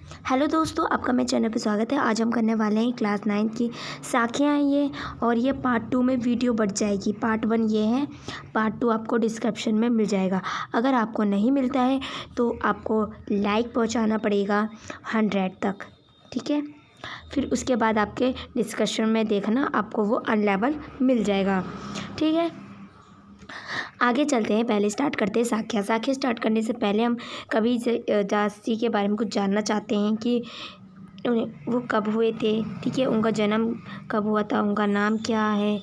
Hello दोस्तों, आपका मेरे चैनल पे स्वागत है। आज हम करने वाले हैं क्लास 9 की साखियाँ हैं ये, और ये पार्ट 2 में वीडियो बढ़ जाएगी। पार्ट 1 ये है, पार्ट 2 आपको डिस्क्रिप्शन में मिल जाएगा। अगर आपको नहीं मिलता है तो आपको लाइक पहुंचाना पड़ेगा 100 तक, ठीक है। फिर उसके बाद आपके डिस्क्रिप्शन में देखना, आपको वो अनलेवल मिल जाएगा, ठीक है। आगे चलते हैं, पहले स्टार्ट करते हैं साखियाँ स्टार्ट करने से पहले हम कवि दास जी के बारे में कुछ जानना चाहते हैं कि वो कब हुए थे, ठीक है। उनका जन्म कब हुआ था, उनका नाम क्या है,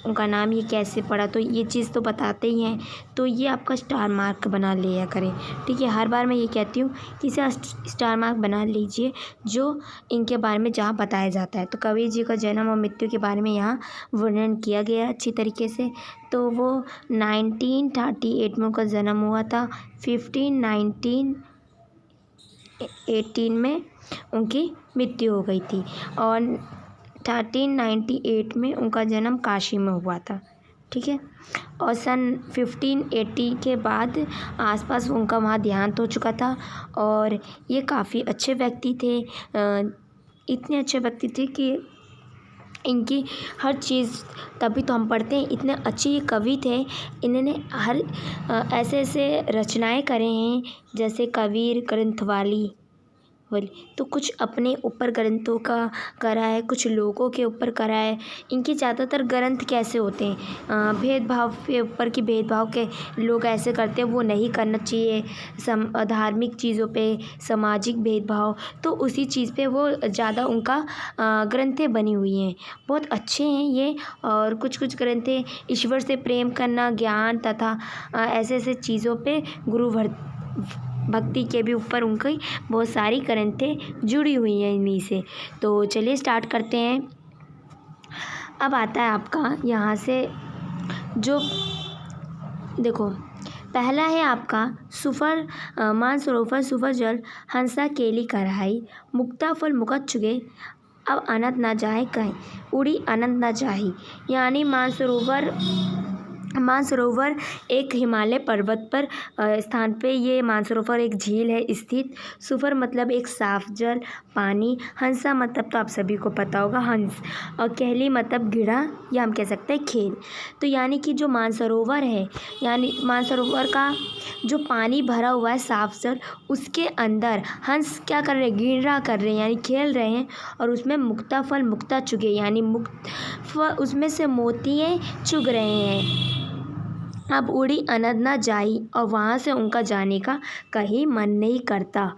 उनका नाम ये कैसे पड़ा, तो ये चीज़ तो बताते ही हैं। तो ये आपका स्टार मार्क बना लिया करें, ठीक है। हर बार मैं ये कहती हूँ कि इसे स्टार मार्क बना लीजिए जो इनके बारे में जहाँ बताया जाता है। तो कवि जी का जन्म और मृत्यु के बारे में यहाँ वर्णन किया गया है अच्छी तरीके से। तो वो 1938 में उनका जन्म हुआ था। 1918 में उनकी मृत्यु हो गई थी, और 1398 में उनका जन्म काशी में हुआ था, ठीक है। और सन 1580 के बाद आसपास उनका वहाँ देहांत हो चुका था। और ये काफ़ी अच्छे व्यक्ति थे, इतने अच्छे व्यक्ति थे कि इनकी हर चीज़, तभी तो हम पढ़ते हैं, इतने अच्छे ये कवि थे। इन्होंने हर ऐसे ऐसे रचनाएं करे हैं, जैसे कबीर ग्रंथवाली तो कुछ अपने ऊपर ग्रंथों का करा है, कुछ लोगों के ऊपर करा है। इनके ज़्यादातर ग्रंथ कैसे होते हैं, भेदभाव के ऊपर, कि भेदभाव के लोग ऐसे करते हैं, वो नहीं करना चाहिए। धार्मिक चीज़ों पे, सामाजिक भेदभाव, तो उसी चीज़ पे वो ज़्यादा उनका ग्रंथें बनी हुई हैं, बहुत अच्छे हैं ये। और कुछ कुछ ग्रंथें ईश्वर से प्रेम करना, ज्ञान तथा ऐसे ऐसे चीज़ों पे, गुरु भक्ति के भी ऊपर उनकी बहुत सारी ग्रंथें जुड़ी हुई हैं इन्हीं से। तो चलिए स्टार्ट करते हैं। अब आता है आपका यहाँ से जो, देखो, पहला है आपका सुफर मानसरोवर सुफर जल, हंसा केली कराई, मुक्ता फल मुकत चुगे, अब अनंत ना जाए कहीं, उड़ी अनंत ना जाही। यानी मानसरोवर एक हिमालय पर्वत पर स्थान पे ये मानसरोवर एक झील है स्थित। सुफर मतलब एक साफ जल, पानी। हंसा मतलब तो आप सभी को पता होगा, हंस। और कहली मतलब घिड़ा, या हम कह सकते हैं खेल। तो यानी कि जो मानसरोवर है, यानी मानसरोवर का जो पानी भरा हुआ है साफ जल, उसके अंदर हंस क्या कर रहे हैं, घिड़ा कर रहे हैं, यानी खेल रहे हैं। और उसमें मुक्ता फल मुक्ता चुगे, यानी उसमें से मोतियाँ चुग रहे हैं। अब उड़ी अनंत ना जाई, और वहाँ से उनका जाने का कहीं मन नहीं करता।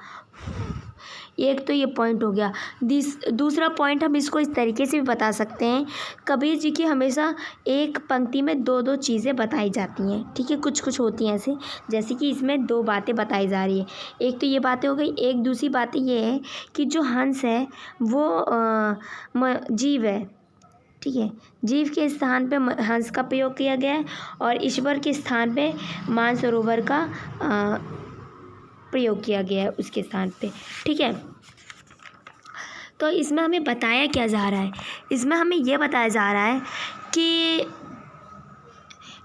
एक तो ये पॉइंट हो गया। दूसरा पॉइंट हम इसको इस तरीके से भी बता सकते हैं, कबीर जी की हमेशा एक पंक्ति में दो दो चीज़ें बताई जाती हैं, ठीक है। कुछ कुछ होती हैं ऐसे, जैसे कि इसमें दो बातें बताई जा रही है। एक तो ये बातें हो गई, एक दूसरी बात ये है कि जो हंस है वो जीव है, ठीक है। जीव के स्थान पे हंस का प्रयोग किया गया है, और ईश्वर के स्थान पे मानसरोवर का प्रयोग किया गया है उसके स्थान पे, ठीक है। तो इसमें हमें बताया क्या जा रहा है, इसमें हमें ये बताया जा रहा है कि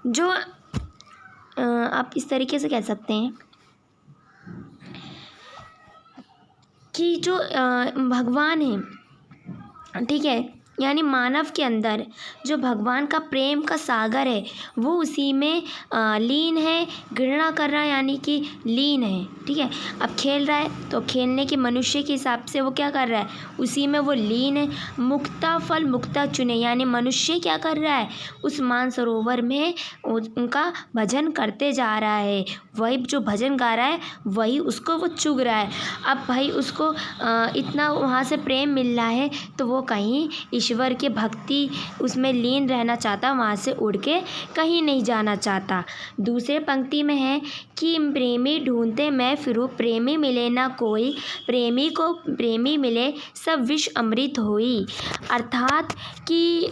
जो आप इस तरीके से कह सकते हैं कि जो भगवान है, ठीक है, यानी मानव के अंदर जो भगवान का प्रेम का सागर है, वो उसी में लीन है। घृणा कर रहा है यानी कि लीन है, ठीक है। अब खेल रहा है तो खेलने के मनुष्य के हिसाब से वो क्या कर रहा है, उसी में वो लीन है। मुक्ता फल मुक्ता चुने, यानी मनुष्य क्या कर रहा है, उस मानसरोवर में उनका भजन करते जा रहा है। वही जो भजन गा रहा है वही उसको वो चुग रहा है। अब भाई उसको इतना वहाँ से प्रेम मिल रहा है, तो वो कहीं ईश्वर के भक्ति उसमें लीन रहना चाहता, वहाँ से उड़ के कहीं नहीं जाना चाहता। दूसरे पंक्ति में है कि प्रेमी ढूंढते मैं फिरूं, प्रेमी मिले ना कोई, प्रेमी को प्रेमी मिले सब विष अमृत होई। अर्थात कि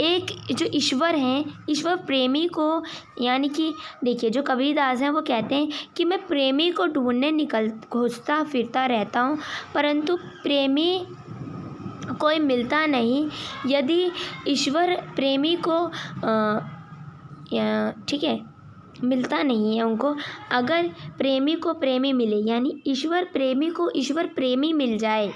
एक जो ईश्वर हैं, ईश्वर प्रेमी को, यानी कि देखिए जो कबीरदास हैं वो कहते हैं कि मैं प्रेमी को ढूंढने खोजता फिरता रहता हूँ, परंतु प्रेमी कोई मिलता नहीं। यदि ईश्वर प्रेमी को, ठीक है, मिलता नहीं है उनको। अगर प्रेमी को प्रेमी मिले, यानी ईश्वर प्रेमी को ईश्वर प्रेमी मिल जाए,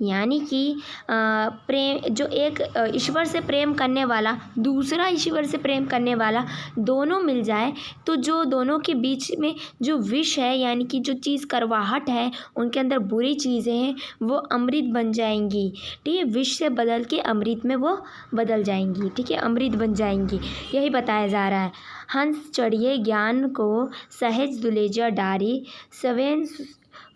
यानी कि प्रेम जो एक ईश्वर से प्रेम करने वाला, दूसरा ईश्वर से प्रेम करने वाला, दोनों मिल जाए, तो जो दोनों के बीच में जो विष है, यानी कि जो चीज़ करवाहट है, उनके अंदर बुरी चीज़ें हैं, वो अमृत बन जाएंगी। ठीक है, विष से बदल के अमृत में वो बदल जाएंगी। ठीक है, अमृत बन जाएंगी, यही बताया जा रहा है। हंस चढ़िए ज्ञान को सहज दुलेजा डारी, सवेन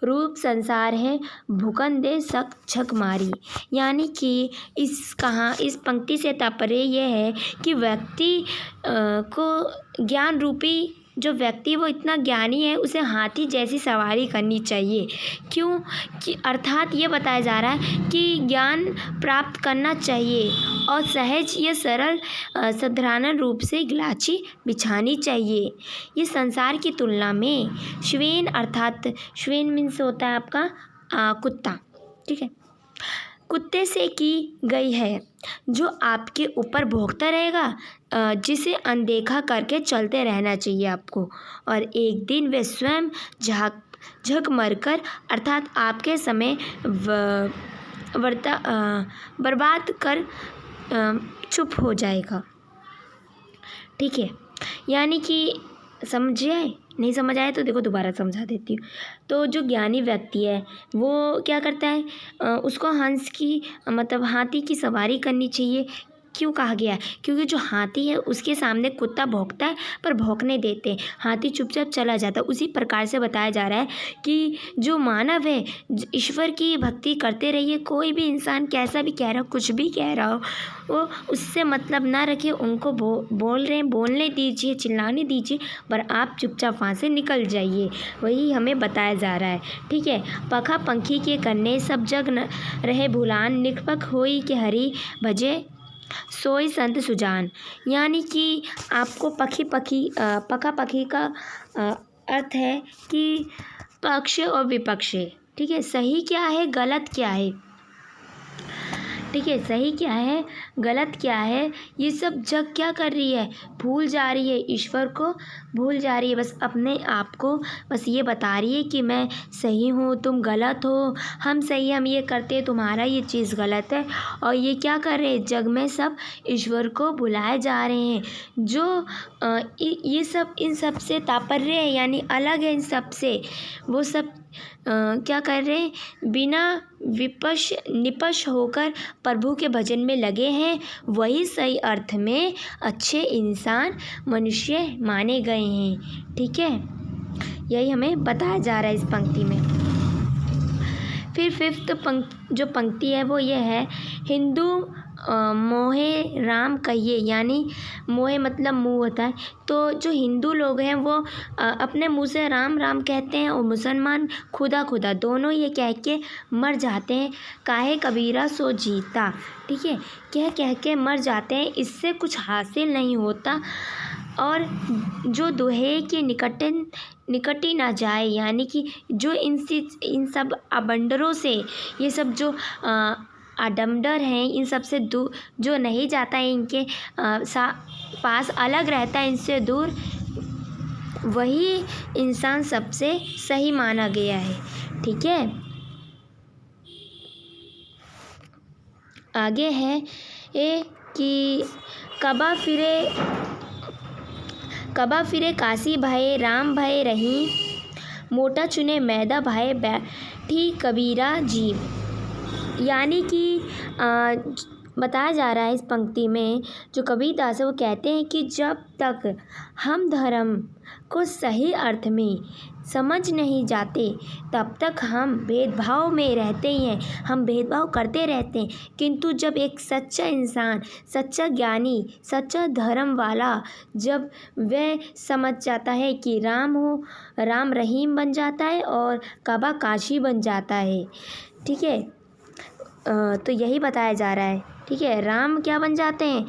रूप संसार है भूखन दे सक छक मारी। यानी कि इस पंक्ति से तात्पर्य यह है कि व्यक्ति को ज्ञान रूपी जो व्यक्ति वो इतना ज्ञानी है, उसे हाथी जैसी सवारी करनी चाहिए। क्यों कि अर्थात ये बताया जा रहा है कि ज्ञान प्राप्त करना चाहिए और सहज या सरल साधारण रूप से इलाची बिछानी चाहिए। ये संसार की तुलना में श्वेन, अर्थात श्वेन मीन्स होता है आपका कुत्ता। ठीक है, कुत्ते से की गई है, जो आपके ऊपर भौंकता रहेगा, जिसे अनदेखा करके चलते रहना चाहिए आपको, और एक दिन वे स्वयं झक मरकर, अर्थात आपके समय बर्बाद कर चुप हो जाएगा। ठीक है, यानी कि समझ आए? नहीं समझ आए तो देखो दोबारा समझा देती हूँ। तो जो ज्ञानी व्यक्ति है वो क्या करता है, उसको हंस की मतलब हाथी की सवारी करनी चाहिए। क्यों कहा गया है? क्योंकि जो हाथी है उसके सामने कुत्ता भौंकता है, पर भौंकने देते, हाथी चुपचाप चला जाता है। उसी प्रकार से बताया जा रहा है कि जो मानव है, ईश्वर की भक्ति करते रहिए। कोई भी इंसान कैसा भी कह रहा हो, कुछ भी कह रहा हो, वो उससे मतलब ना रखिए। उनको बोल रहे हैं, बोलने दीजिए, चिल्लाने दीजिए, पर आप चुपचाप वहाँ से निकल जाइए। वही हमें बताया जा रहा है। ठीक है, पखा पंखी के कन्ने सब जग न रहे भुलान, निष्पक्ष होई के हरि भजे सोई संत सुजान। यानी कि आपको पखा पखी का अर्थ है कि पक्ष और विपक्ष। ठीक है, सही क्या है, गलत क्या है। ठीक है, सही क्या है, गलत क्या है, ये सब जग क्या कर रही है, भूल जा रही है, ईश्वर को भूल जा रही है। बस अपने आप को बस ये बता रही है कि मैं सही हूँ, तुम गलत हो, हम सही, हम ये करते हैं, तुम्हारा ये चीज़ गलत है। और ये क्या कर रहे हैं, जग में सब ईश्वर को बुलाए जा रहे हैं। जो ये सब इन सब से तात्पर्य है, यानी अलग है इन सब से। वो सब क्या कर रहे हैं, बिना निपश होकर प्रभु के भजन में लगे हैं। वही सही अर्थ में अच्छे इंसान मनुष्य माने गए हैं। ठीक है, यही हमें बताया जा रहा है इस पंक्ति में। फिर फिफ्थ जो पंक्ति है वो ये है, हिंदू मोहे राम कहिए। यानी मोहे मतलब मुँह होता है, तो जो हिंदू लोग हैं वो अपने मुँह से राम राम कहते हैं, और मुसलमान खुदा खुदा, दोनों ये कह के मर जाते हैं। काहे कबीरा सो जीता। ठीक है, कह के मर जाते हैं, इससे कुछ हासिल नहीं होता। और जो दुहे के निकट ही ना जाए, यानी कि जो इन सब अबंडरों से, ये सब जो आडम्बर हैं, इन सब से दूर जो नहीं जाता है, इनके पास अलग रहता है, इनसे दूर, वही इंसान सबसे सही माना गया है। ठीक है, आगे है ये कि कबा फिरे काशी भाई राम भाई रही, मोटा चुने मैदा भाई बैठी कबीरा जी। यानी कि बताया जा रहा है इस पंक्ति में, जो कबीरदास है वो कहते हैं कि जब तक हम धर्म को सही अर्थ में समझ नहीं जाते, तब तक हम भेदभाव में रहते ही हैं, हम भेदभाव करते रहते हैं। किंतु जब एक सच्चा इंसान, सच्चा ज्ञानी, सच्चा धर्म वाला, जब वह समझ जाता है कि राम हो, राम रहीम बन जाता है और काबा काशी बन जाता है। ठीक है, तो यही बताया जा रहा है। ठीक है, राम क्या बन जाते हैं,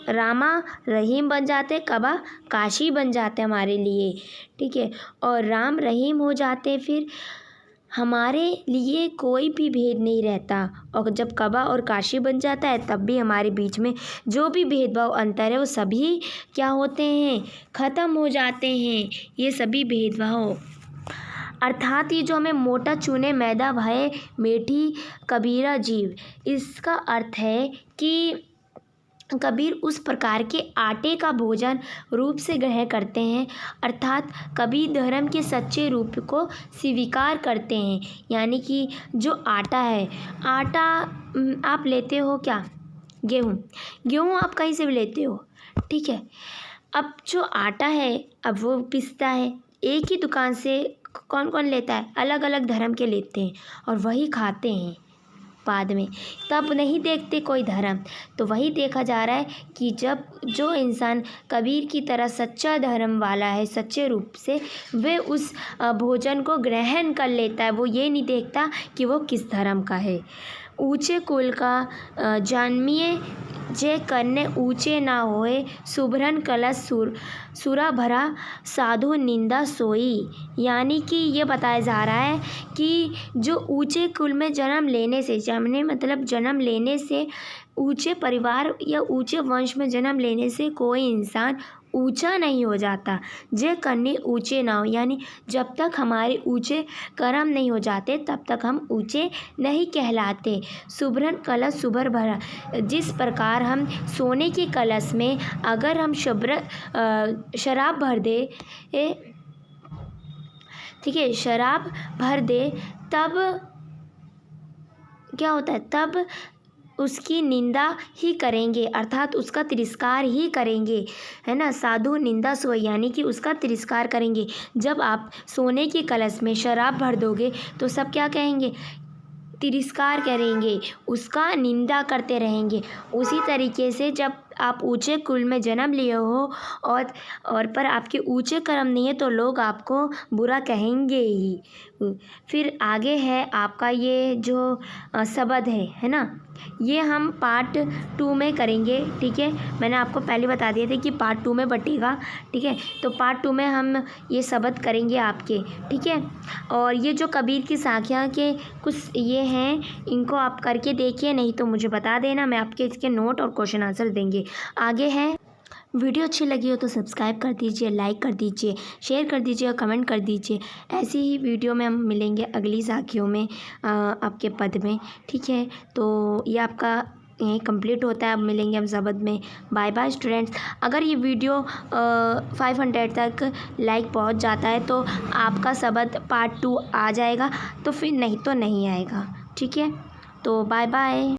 रामा रहीम बन जाते, कबा काशी बन जाते हमारे लिए। ठीक है, और राम रहीम हो जाते, फिर हमारे लिए कोई भी भेद नहीं रहता, और जब कबा और काशी बन जाता है तब भी हमारे बीच में जो भी भेदभाव अंतर है वो सभी क्या होते हैं, ख़त्म हो जाते हैं ये सभी भेदभाव। अर्थात ये जो हमें मोटा चूने मैदा भय मीठी कबीरा जीव, इसका अर्थ है कि कबीर उस प्रकार के आटे का भोजन रूप से ग्रहण करते हैं, अर्थात कबीर धर्म के सच्चे रूप को स्वीकार करते हैं। यानी कि जो आटा है, आटा आप लेते हो क्या, गेहूँ आप कहीं से भी लेते हो, ठीक है। अब जो आटा है अब वो पिसता है, एक ही दुकान से कौन कौन लेता है, अलग अलग धर्म के लेते हैं और वही खाते हैं बाद में, तब नहीं देखते कोई धर्म। तो वही देखा जा रहा है कि जब जो इंसान कबीर की तरह सच्चा धर्म वाला है सच्चे रूप से, वे उस भोजन को ग्रहण कर लेता है, वो ये नहीं देखता कि वो किस धर्म का है। ऊँचे कुल का जन्मिए जे कन्ने ऊँचे ना होए, सुभरन कलश सुरा भरा साधु निंदा सोई। यानी कि ये बताया जा रहा है कि जो ऊँचे कुल में जन्म लेने से, जन्म लेने से, ऊँचे परिवार या ऊँचे वंश में जन्म लेने से कोई इंसान ऊंचा नहीं हो जाता। जे कन्ने ऊंचे ना हो, यानी जब तक हमारे ऊंचे कर्म नहीं हो जाते तब तक हम ऊंचे नहीं कहलाते। सुभरन कलश सुभर भरा, जिस प्रकार हम सोने के कलश में अगर हम शराब भर दे, ठीक है, शराब भर दे तब क्या होता है, तब उसकी निंदा ही करेंगे, अर्थात उसका तिरस्कार ही करेंगे, है ना। साधु निंदा सोई, यानी कि उसका तिरस्कार करेंगे। जब आप सोने के कलश में शराब भर दोगे तो सब क्या कहेंगे, तिरस्कार करेंगे, उसका निंदा करते रहेंगे। उसी तरीके से जब आप ऊंचे कुल में जन्म लिए हो और पर आपके ऊंचे कर्म नहीं है तो लोग आपको बुरा कहेंगे ही। फिर आगे है आपका ये जो शब्द है ना, ये हम पार्ट 2 में करेंगे, ठीक है। मैंने आपको पहले बता दिया था कि पार्ट 2 में बटेगा, ठीक है। तो पार्ट 2 में हम ये शब्द करेंगे आपके, ठीक है। और ये जो कबीर की साखियाँ के कुछ ये हैं, इनको आप करके देखिए, नहीं तो मुझे बता देना, मैं आपके इसके नोट और क्वेश्चन आंसर देंगे। आगे है, वीडियो अच्छी लगी हो तो सब्सक्राइब कर दीजिए, लाइक कर दीजिए, शेयर कर दीजिए और कमेंट कर दीजिए। ऐसी ही वीडियो में हम मिलेंगे अगली साखियों में आपके पद में, ठीक है। तो ये आपका यहीं कंप्लीट होता है, अब मिलेंगे हम शब्द में। Bye bye students. अगर ये वीडियो 500 तक लाइक पहुंच जाता है तो आपका शब्द पार्ट 2 आ जाएगा, तो फिर नहीं तो नहीं आएगा, ठीक है। तो बाय बाय।